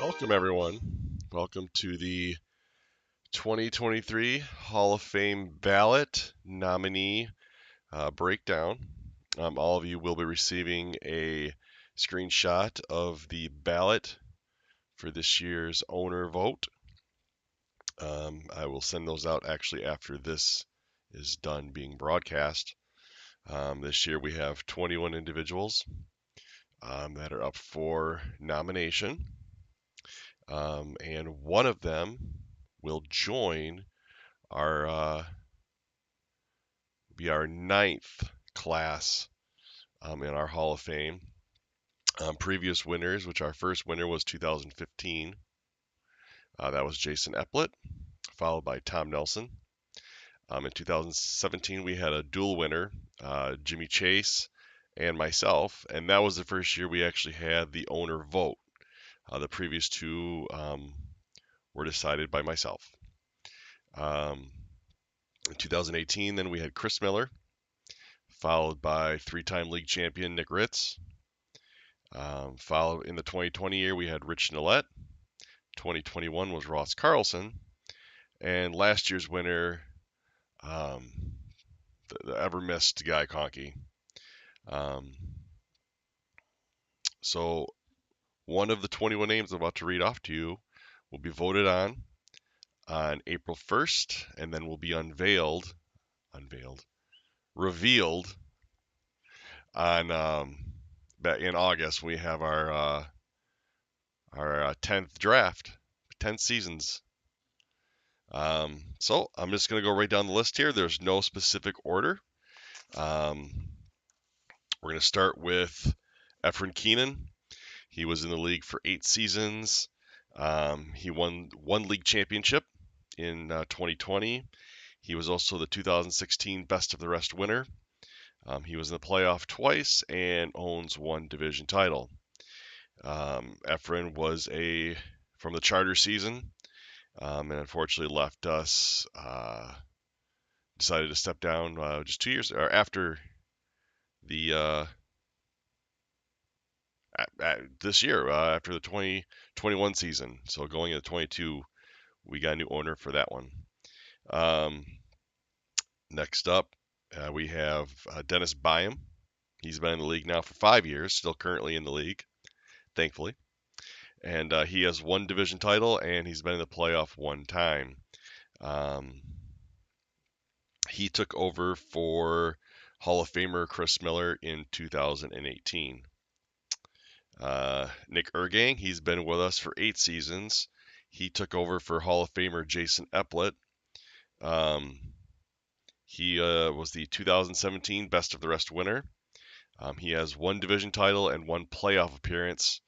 Welcome, everyone. Welcome to the 2023 Hall of Fame ballot nominee breakdown. All of you will be receiving a screenshot of the ballot for this year's owner vote. I will send those out actually after this is done being broadcast. This year we have 21 individuals that are up for nomination. And one of them will join be our ninth class in our Hall of Fame. Previous winners, which our first winner was 2015. That was Jason Epplett, followed by Tom Nelson. In 2017, we had a dual winner, Jimmy Chase and myself, and that was the first year we actually had the owner vote. The previous two were decided by myself. In 2018, then we had Chris Miller, followed by three-time league champion Nick Ritz. Followed in the 2020 year, we had Rich Nillette. 2021 was Ross Carlson. And last year's winner, the ever-missed Guy Conkey. So one of the 21 names I'm about to read off to you will be voted on April 1st, and then will be revealed on in August. We have our 10th draft, 10 seasons. So I'm just going to go right down the list here. There's no specific order. We're going to start with Efren Keenan. He was in the league for 8 seasons. He won one league championship in 2020. He was also the 2016 Best of the Rest winner. He was in the playoff twice and owns one division title. Efren was from the charter season, and unfortunately left us. Decided to step down just 2 years or after the this year, after the 2021 season. So going into 22, we got a new owner for that one. Next up, we have Dennis Byam. He's been in the league now for 5 years, still currently in the league, thankfully. And he has one division title, and he's been in the playoff one time. He took over for Hall of Famer Chris Miller in 2018. Nick Ergang, he's been with us for 8 seasons. He took over for Hall of Famer Jason Epplett. He was the 2017 Best of the Rest winner. He has one division title and one playoff appearance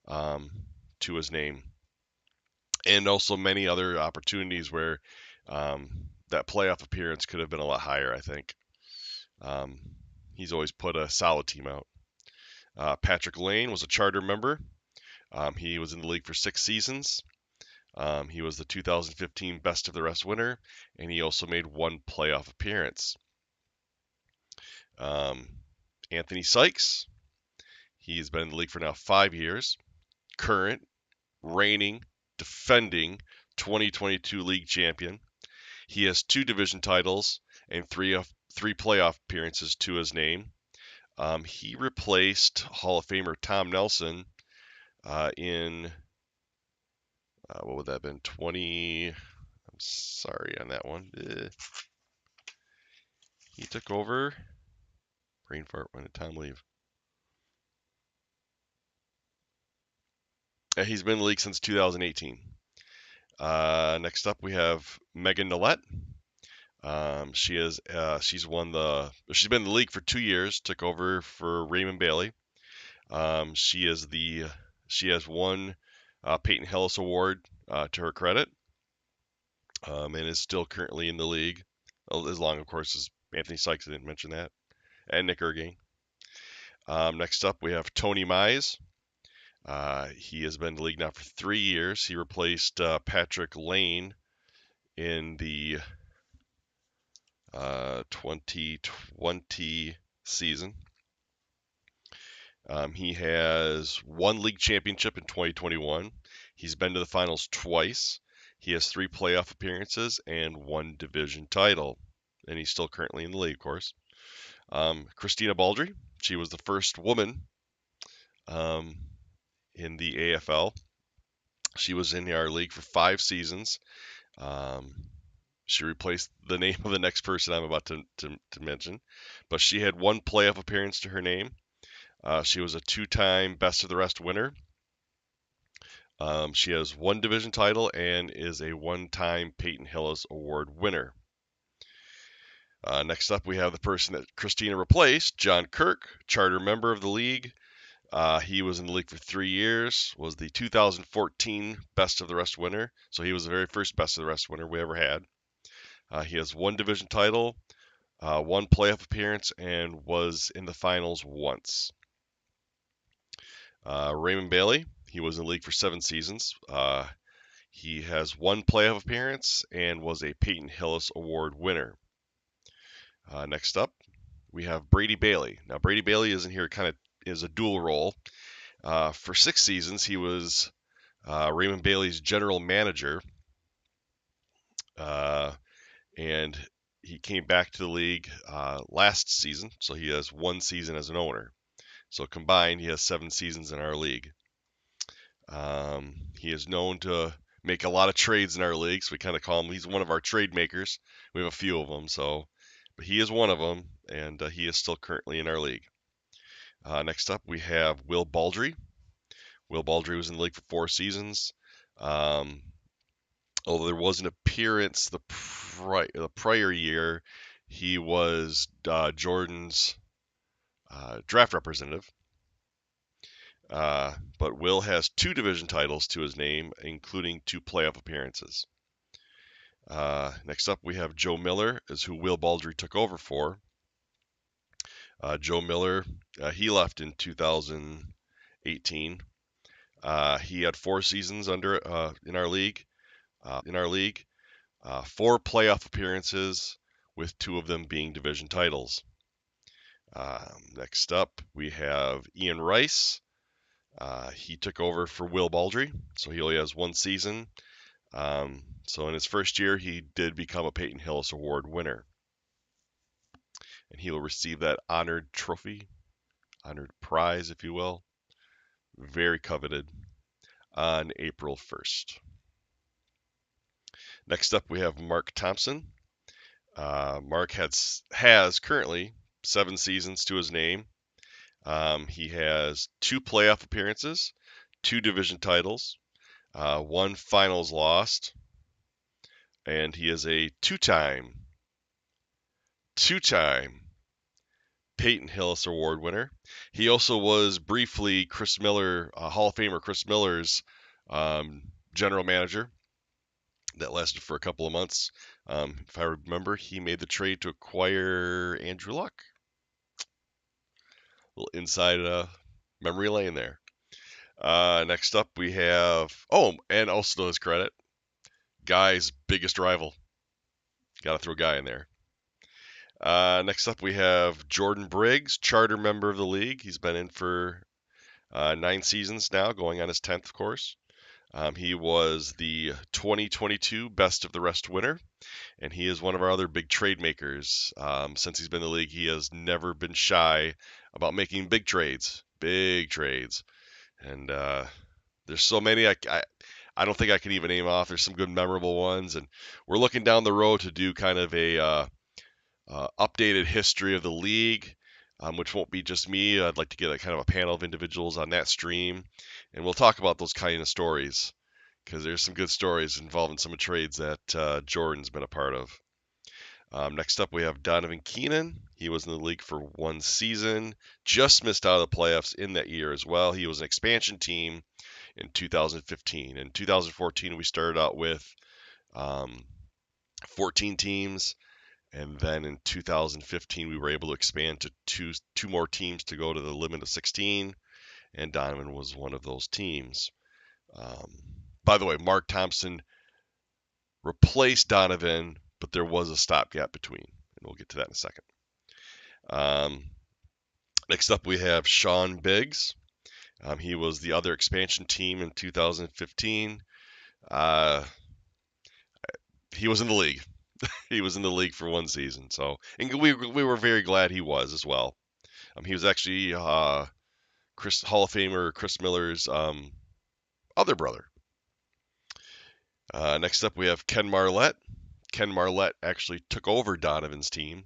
to his name. And also many other opportunities where that playoff appearance could have been a lot higher, I think. He's always put a solid team out. Patrick Lane was a charter member. He was in the league for 6 seasons. He was the 2015 Best of the Rest winner, and he also made one playoff appearance. Anthony Sykes, he's been in the league for now 5 years. Current, reigning, defending 2022 league champion. He has 2 division titles and 3 playoff appearances to his name. He replaced Hall of Famer Tom Nelson in what would that have been? 20. I'm sorry on that one. He took over. Brain fart. When did Tom leave? He's been in the league since 2018. Next up, we have Megan Nillette. She's been in the league for 2 years. Took over for Raymond Bailey. She has won Peyton Hillis Award to her credit, and is still currently in the league, as long, of course, as Anthony Sykes. I didn't mention that, and Nick Ergang. Next up, we have Tony Mize. He has been in the league now for 3 years. He replaced Patrick Lane in the 2020 season. He has one league championship in 2021. He's been to the finals twice. He has 3 playoff appearances and 1 division title. And he's still currently in the league, of course. Christina Baldry, she was the first woman um, in the AFL. She was in our league for 5 seasons. Um, she replaced the name of the next person I'm about to mention, but she had 1 playoff appearance to her name. She was a 2-time Best of the Rest winner. She has 1 division title and is a 1-time Peyton Hillis Award winner. Next up, we have the person that Christina replaced, John Kirk, charter member of the league. He was in the league for 3 years, was the 2014 Best of the Rest winner. So he was the very first Best of the Rest winner we ever had. He has 1 division title, 1 playoff appearance, and was in the finals once. Raymond Bailey, he was in the league for 7 seasons. He has 1 playoff appearance and was a Peyton Hillis Award winner. Next up, we have Brady Bailey. Now, Brady Bailey is in here kind of is a dual role. For 6 seasons, he was Raymond Bailey's general manager, and he came back to the league last season, so he has 1 season as an owner. So combined, he has 7 seasons in our league. He is known to make a lot of trades in our league, so we kind of call him, he's one of our trade makers. We have a few of them, but he is one of them, and he is still currently in our league. Next up, we have Will Baldry. Will Baldry was in the league for 4 seasons. Although there was an appearance the prior year, he was Jordan's draft representative. But Will has 2 division titles to his name, including 2 playoff appearances. Next up, we have Joe Miller, is who Will Baldry took over for. Joe Miller, he left in 2018. He had 4 seasons in our league. 4 playoff appearances, with 2 of them being division titles. Next up, we have Ian Rice. He took over for Will Baldry, so he only has 1 season. So in his first year, he did become a Peyton Hillis Award winner. And he will receive that honored trophy, honored prize, if you will, very coveted, on April 1st. Next up, we have Mark Thompson. Mark has currently 7 seasons to his name. He has 2 playoff appearances, 2 division titles, 1 finals lost, and he is a two-time Peyton Hillis Award winner. He also was briefly Chris Miller, Hall of Famer Chris Miller's general manager. That lasted for a couple of months. If I remember, he made the trade to acquire Andrew Luck. A little inside memory lane there. Next up, we have, and also to his credit, Guy's biggest rival. Got to throw Guy in there. Next up, we have Jordan Briggs, charter member of the league. He's been in for 9 seasons now, going on his 10th, of course. He was the 2022 Best of the Rest winner, and he is one of our other big trade makers. Since he's been in the league, he has never been shy about making big trades. And there's so many, I don't think I can even name off. There's some good memorable ones, and we're looking down the road to do kind of a updated history of the league, which won't be just me. I'd like to get a kind of a panel of individuals on that stream, and we'll talk about those kind of stories, because there's some good stories involving some of the trades that Jordan's been a part of. Next up, we have Donovan Keenan. He was in the league for 1 season, just missed out of the playoffs in that year as well. He was an expansion team in 2015. In 2014, we started out with 14 teams. And then in 2015, we were able to expand to two more teams to go to the limit of 16, and Donovan was one of those teams. By the way, Mark Thompson replaced Donovan, but there was a stopgap between, and we'll get to that in a second. Next up, we have Sean Biggs. He was the other expansion team in 2015. Uh, he was in the league. He was in the league for one season. So, and we were very glad he was as well. He was actually Hall of Famer Chris Miller's other brother. Next up, we have Ken Marlett. Ken Marlett actually took over Donovan's team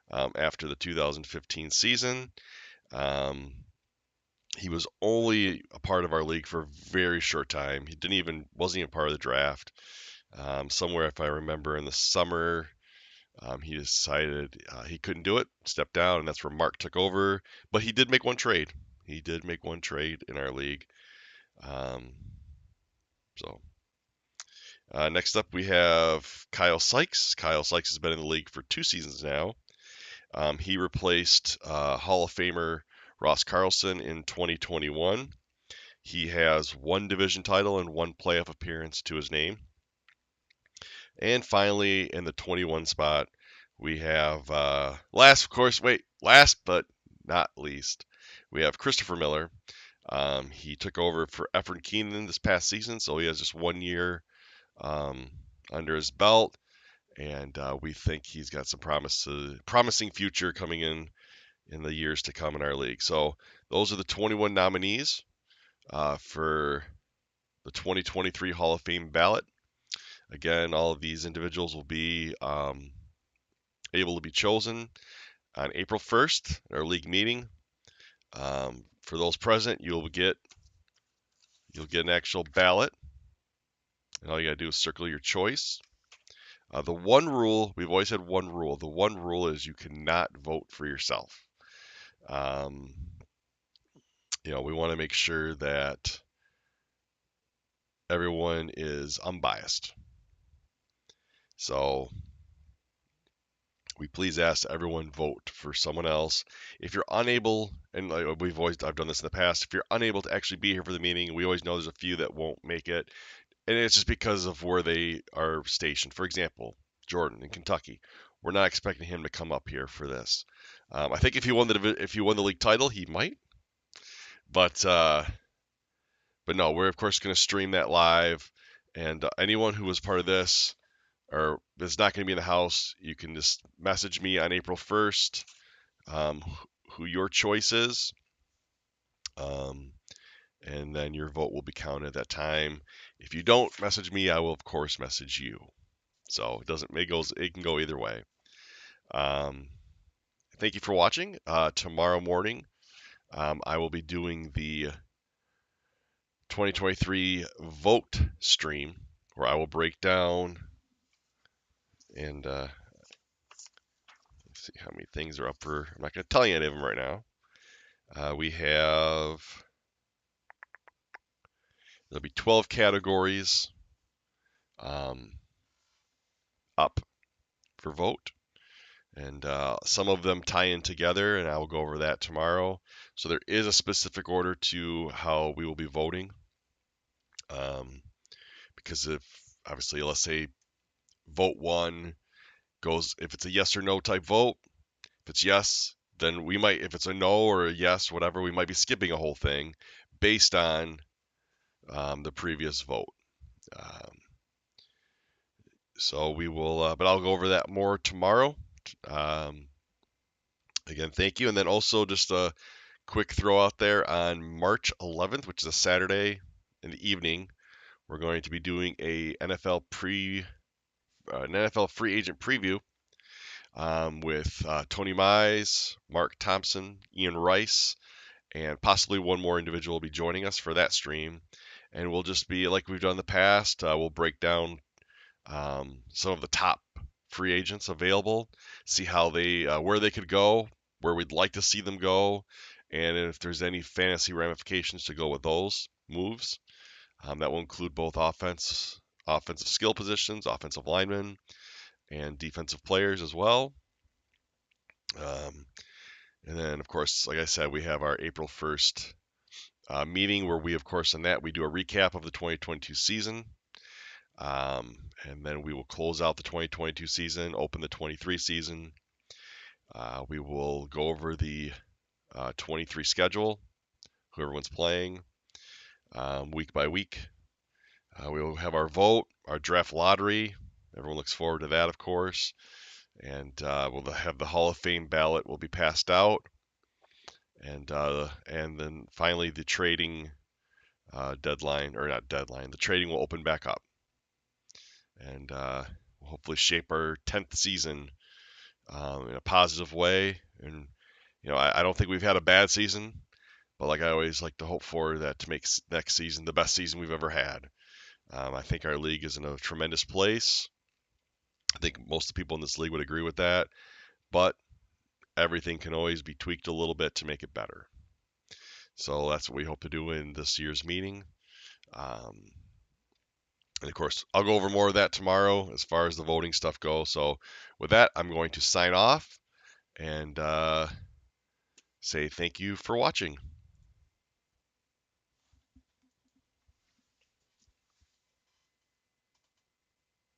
after the 2015 season. Um, he was only a part of our league for a very short time. He wasn't even part of the draft. Somewhere, if I remember, in the summer, he decided he couldn't do it, stepped down, and that's where Mark took over. But he did make one trade. He did make one trade in our league. Um, so next up, we have Kyle Sykes. Kyle Sykes has been in the league for 2 seasons now. He replaced Hall of Famer Ross Carlson in 2021. He has one division title and one playoff appearance to his name. And finally, in the 21 spot, we have last but not least, we have Christopher Miller. He took over for Efren Keenan this past season, so he has just 1 year under his belt, and we think he's got some promising future coming in the years to come in our league. So those are the 21 nominees for the 2023 Hall of Fame ballot. Again, all of these individuals will be able to be chosen on April 1st at our league meeting. For those present, you'll get an actual ballot, and all you gotta do is circle your choice. The one rule, we've always had one rule. The one rule is you cannot vote for yourself. We want to make sure that everyone is unbiased. So we please ask everyone vote for someone else. If you're unable, and I've done this in the past, if you're unable to actually be here for the meeting, we always know there's a few that won't make it, and it's just because of where they are stationed. For example, Jordan in Kentucky, we're not expecting him to come up here for this. I think if he won the league title, he might, but no, we're of course going to stream that live, and anyone who was part of this or is not going to be in the house, you can just message me on April 1st who your choice is, and then your vote will be counted at that time. If you don't message me, I will of course message you. So it can go either way. Thank you for watching. Tomorrow morning, I will be doing the 2023 vote stream where I will break down and see how many things are up for. I'm not going to tell you any of them right now. There'll be 12 categories up for vote, and some of them tie in together, and I will go over that tomorrow. So there is a specific order to how we will be voting, because obviously, let's say vote 1 goes, if it's a yes or no type vote, if it's yes, then we might, if it's a no or a yes, whatever, we might be skipping a whole thing based on the previous vote. So we will, but I'll go over that more tomorrow. Again, thank you. And then also just a quick throw out there on March 11th, which is a Saturday in the evening, we're going to be doing an NFL free agent preview with Tony Mize, Mark Thompson, Ian Rice, and possibly one more individual will be joining us for that stream. And we'll just be like we've done in the past. We'll break down some of the top free agents available, see how where they could go, where we'd like to see them go, and if there's any fantasy ramifications to go with those moves. That will include both offensive skill positions, offensive linemen, and defensive players as well. And then, of course, like I said, we have our April 1st meeting where we, of course, in that we do a recap of the 2022 season. And then we will close out the 2022 season, open the 23 season. We will go over the 23 schedule who everyone's playing week by week. We will have our vote, our draft lottery. Everyone looks forward to that, of course. And we'll have the Hall of Fame ballot will be passed out. And then finally the trading deadline, or not deadline, the trading will open back up. And we'll hopefully shape our 10th season in a positive way. And, I don't think we've had a bad season, but like I always like to hope for that to make next season the best season we've ever had. I think our league is in a tremendous place. I think most of the people in this league would agree with that, but everything can always be tweaked a little bit to make it better. So that's what we hope to do in this year's meeting. Um, and of course, I'll go over more of that tomorrow as far as the voting stuff goes. So with that, I'm going to sign off and say thank you for watching.